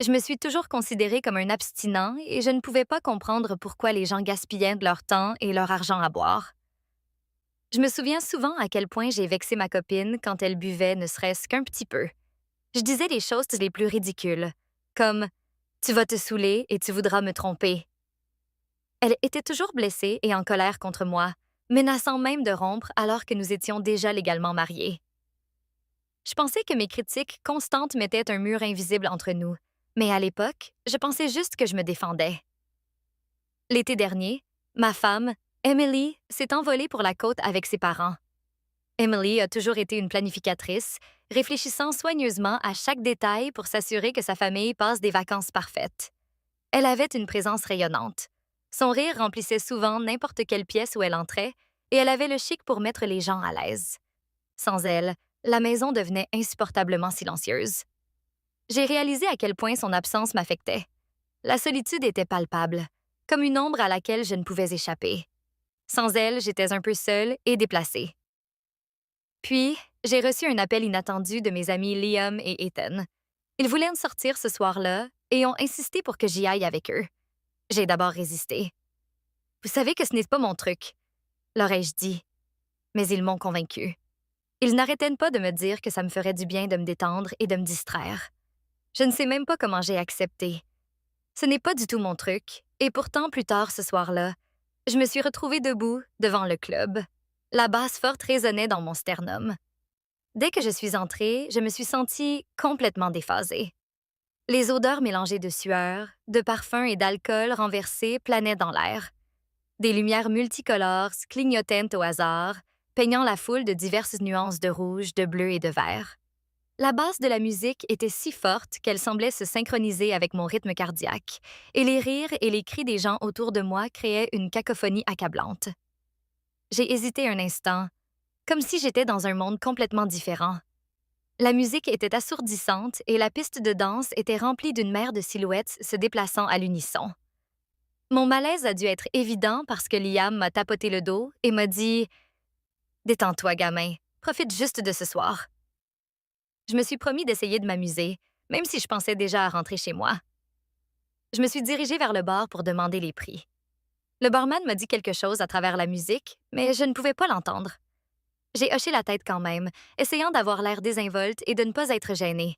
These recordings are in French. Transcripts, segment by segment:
Je me suis toujours considérée comme un abstinent et je ne pouvais pas comprendre pourquoi les gens gaspillaient de leur temps et leur argent à boire. Je me souviens souvent à quel point j'ai vexé ma copine quand elle buvait ne serait-ce qu'un petit peu. Je disais les choses les plus ridicules, comme Tu vas te saouler et tu voudras me tromper. Elle était toujours blessée et en colère contre moi, menaçant même de rompre alors que nous étions déjà légalement mariés. Je pensais que mes critiques constantes mettaient un mur invisible entre nous, mais à l'époque, je pensais juste que je me défendais. L'été dernier, ma femme, Emily, s'est envolée pour la côte avec ses parents. Emily a toujours été une planificatrice, réfléchissant soigneusement à chaque détail pour s'assurer que sa famille passe des vacances parfaites. Elle avait une présence rayonnante. Son rire remplissait souvent n'importe quelle pièce où elle entrait, et elle avait le chic pour mettre les gens à l'aise. Sans elle, la maison devenait insupportablement silencieuse. J'ai réalisé à quel point son absence m'affectait. La solitude était palpable, comme une ombre à laquelle je ne pouvais échapper. Sans elle, j'étais un peu seule et déplacée. Puis, j'ai reçu un appel inattendu de mes amis Liam et Ethan. Ils voulaient me sortir ce soir-là et ont insisté pour que j'y aille avec eux. J'ai d'abord résisté. Vous savez que ce n'est pas mon truc, leur ai-je dit, mais ils m'ont convaincue. Ils n'arrêtaient pas de me dire que ça me ferait du bien de me détendre et de me distraire. Je ne sais même pas comment j'ai accepté. Ce n'est pas du tout mon truc, et pourtant plus tard ce soir-là, je me suis retrouvée debout devant le club. La basse forte résonnait dans mon sternum. Dès que je suis entrée, je me suis sentie complètement déphasée. Les odeurs mélangées de sueur, de parfum et d'alcool renversé planaient dans l'air. Des lumières multicolores clignotaient au hasard, peignant la foule de diverses nuances de rouge, de bleu et de vert. La base de la musique était si forte qu'elle semblait se synchroniser avec mon rythme cardiaque, et les rires et les cris des gens autour de moi créaient une cacophonie accablante. J'ai hésité un instant, comme si j'étais dans un monde complètement différent. La musique était assourdissante et la piste de danse était remplie d'une mer de silhouettes se déplaçant à l'unisson. Mon malaise a dû être évident parce que Liam m'a tapoté le dos et m'a dit « Détends-toi, gamin, profite juste de ce soir. » Je me suis promis d'essayer de m'amuser, même si je pensais déjà à rentrer chez moi. Je me suis dirigée vers le bar pour demander les prix. Le barman m'a dit quelque chose à travers la musique, mais je ne pouvais pas l'entendre. J'ai hoché la tête quand même, essayant d'avoir l'air désinvolte et de ne pas être gênée.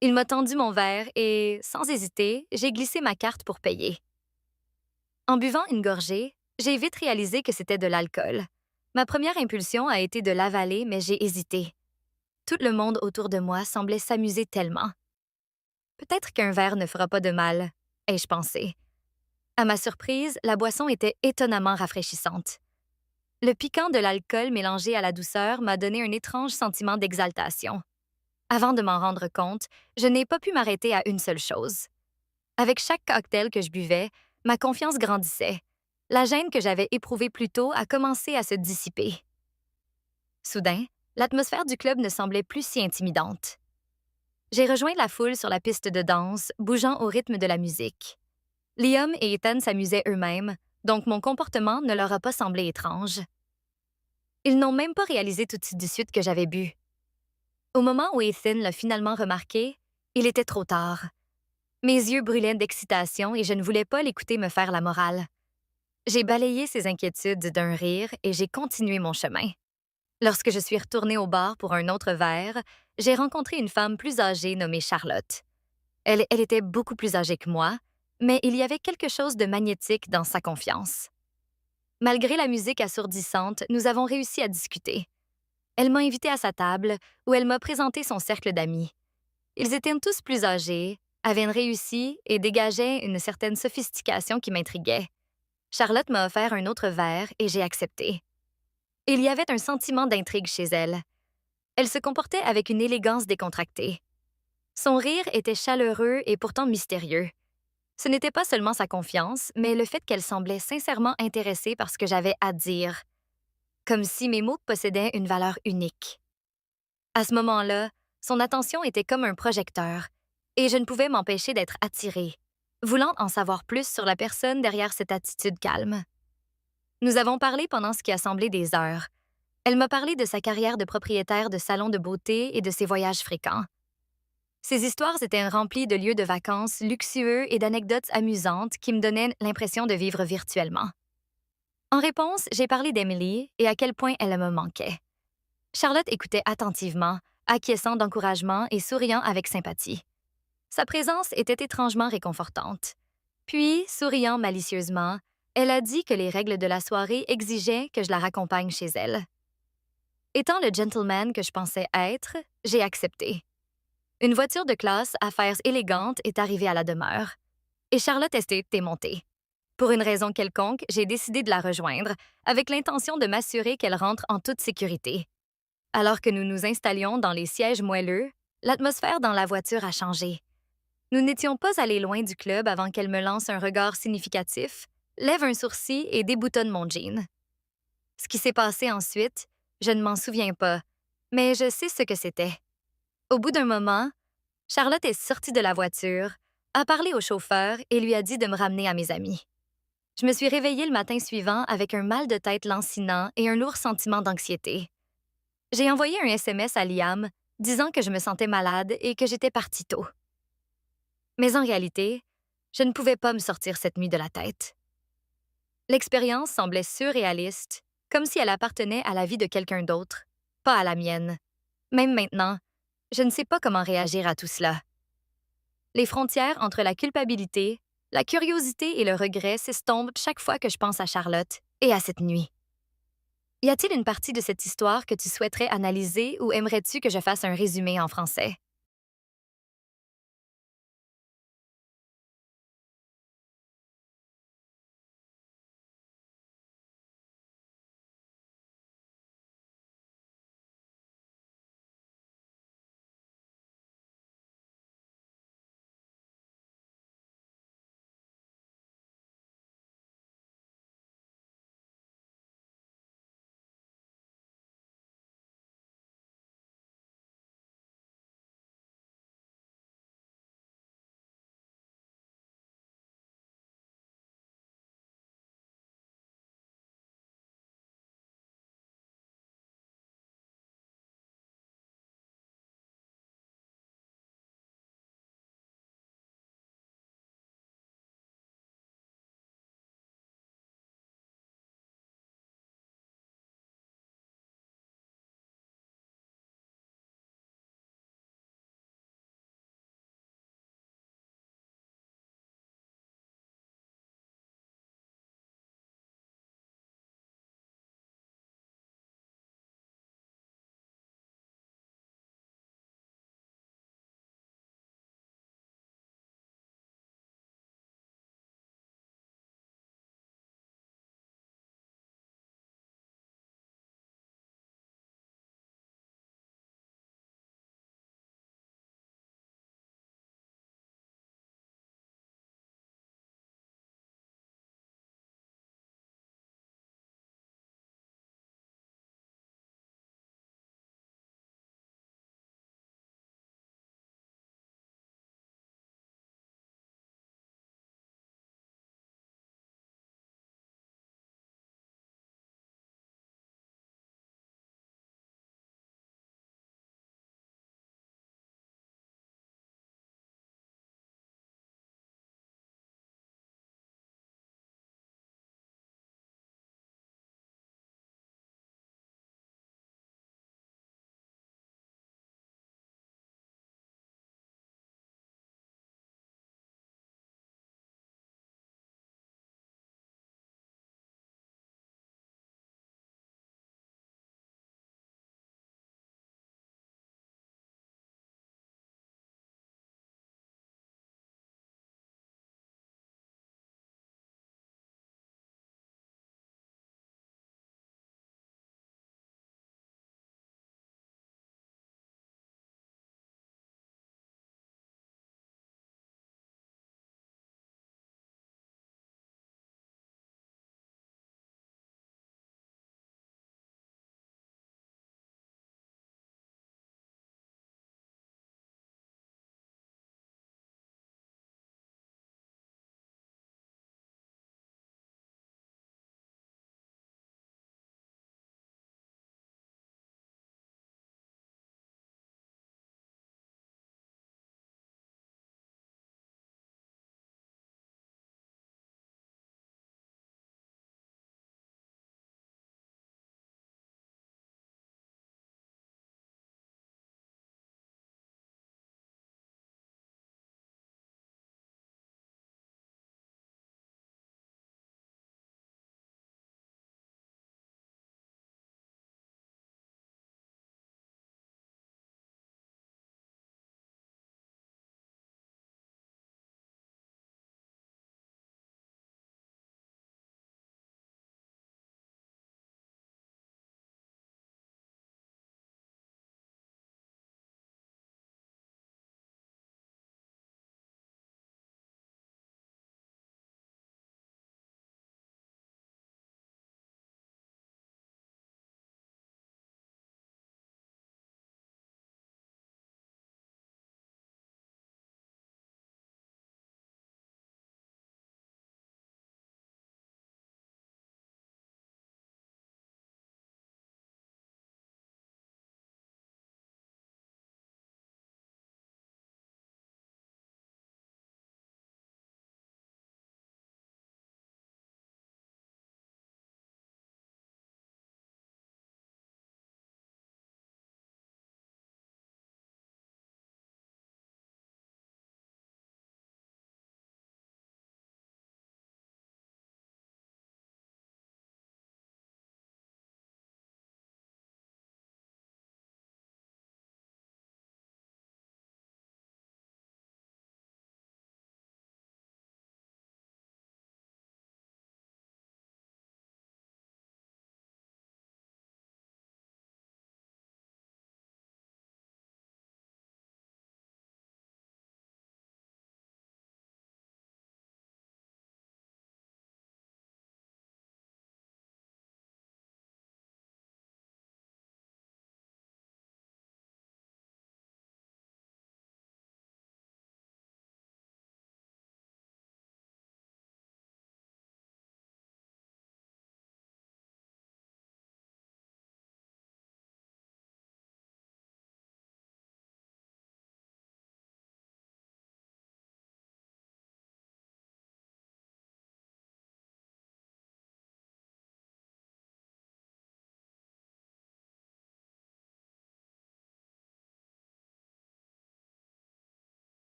Il m'a tendu mon verre et, sans hésiter, j'ai glissé ma carte pour payer. En buvant une gorgée, j'ai vite réalisé que c'était de l'alcool. Ma première impulsion a été de l'avaler, mais j'ai hésité. Tout le monde autour de moi semblait s'amuser tellement. Peut-être qu'un verre ne fera pas de mal, ai-je pensé. À ma surprise, la boisson était étonnamment rafraîchissante. Le piquant de l'alcool mélangé à la douceur m'a donné un étrange sentiment d'exaltation. Avant de m'en rendre compte, je n'ai pas pu m'arrêter à une seule chose. Avec chaque cocktail que je buvais, ma confiance grandissait. La gêne que j'avais éprouvée plus tôt a commencé à se dissiper. Soudain, l'atmosphère du club ne semblait plus si intimidante. J'ai rejoint la foule sur la piste de danse, bougeant au rythme de la musique. Liam et Ethan s'amusaient eux-mêmes, donc mon comportement ne leur a pas semblé étrange. Ils n'ont même pas réalisé tout de suite que j'avais bu. Au moment où Ethan l'a finalement remarqué, il était trop tard. Mes yeux brûlaient d'excitation et je ne voulais pas l'écouter me faire la morale. J'ai balayé ses inquiétudes d'un rire et j'ai continué mon chemin. Lorsque je suis retournée au bar pour un autre verre, j'ai rencontré une femme plus âgée nommée Charlotte. Elle était beaucoup plus âgée que moi, mais il y avait quelque chose de magnétique dans sa confiance. Malgré la musique assourdissante, nous avons réussi à discuter. Elle m'a invitée à sa table, où elle m'a présenté son cercle d'amis. Ils étaient tous plus âgés, avaient réussi et dégageaient une certaine sophistication qui m'intriguait. Charlotte m'a offert un autre verre et j'ai accepté. Il y avait un sentiment d'intrigue chez elle. Elle se comportait avec une élégance décontractée. Son rire était chaleureux et pourtant mystérieux. Ce n'était pas seulement sa confiance, mais le fait qu'elle semblait sincèrement intéressée par ce que j'avais à dire, comme si mes mots possédaient une valeur unique. À ce moment-là, son attention était comme un projecteur, et je ne pouvais m'empêcher d'être attirée, voulant en savoir plus sur la personne derrière cette attitude calme. Nous avons parlé pendant ce qui a semblé des heures. Elle m'a parlé de sa carrière de propriétaire de salon de beauté et de ses voyages fréquents. Ces histoires étaient remplies de lieux de vacances luxueux et d'anecdotes amusantes qui me donnaient l'impression de vivre virtuellement. En réponse, j'ai parlé d'Emily et à quel point elle me manquait. Charlotte écoutait attentivement, acquiesçant d'encouragement et souriant avec sympathie. Sa présence était étrangement réconfortante. Puis, souriant malicieusement, elle a dit que les règles de la soirée exigeaient que je la raccompagne chez elle. Étant le gentleman que je pensais être, j'ai accepté. Une voiture de classe à faire élégante est arrivée à la demeure, et Charlotte était montée. Pour une raison quelconque, j'ai décidé de la rejoindre, avec l'intention de m'assurer qu'elle rentre en toute sécurité. Alors que nous nous installions dans les sièges moelleux, l'atmosphère dans la voiture a changé. Nous n'étions pas allés loin du club avant qu'elle me lance un regard significatif, lève un sourcil et déboutonne mon jean. Ce qui s'est passé ensuite, je ne m'en souviens pas, mais je sais ce que c'était. Au bout d'un moment, Charlotte est sortie de la voiture, a parlé au chauffeur et lui a dit de me ramener à mes amis. Je me suis réveillée le matin suivant avec un mal de tête lancinant et un lourd sentiment d'anxiété. J'ai envoyé un SMS à Liam disant que je me sentais malade et que j'étais partie tôt. Mais en réalité, je ne pouvais pas me sortir cette nuit de la tête. L'expérience semblait surréaliste, comme si elle appartenait à la vie de quelqu'un d'autre, pas à la mienne. Même maintenant, je ne sais pas comment réagir à tout cela. Les frontières entre la culpabilité, la curiosité et le regret s'estompent chaque fois que je pense à Charlotte et à cette nuit. Y a-t-il une partie de cette histoire que tu souhaiterais analyser ou aimerais-tu que je fasse un résumé en français?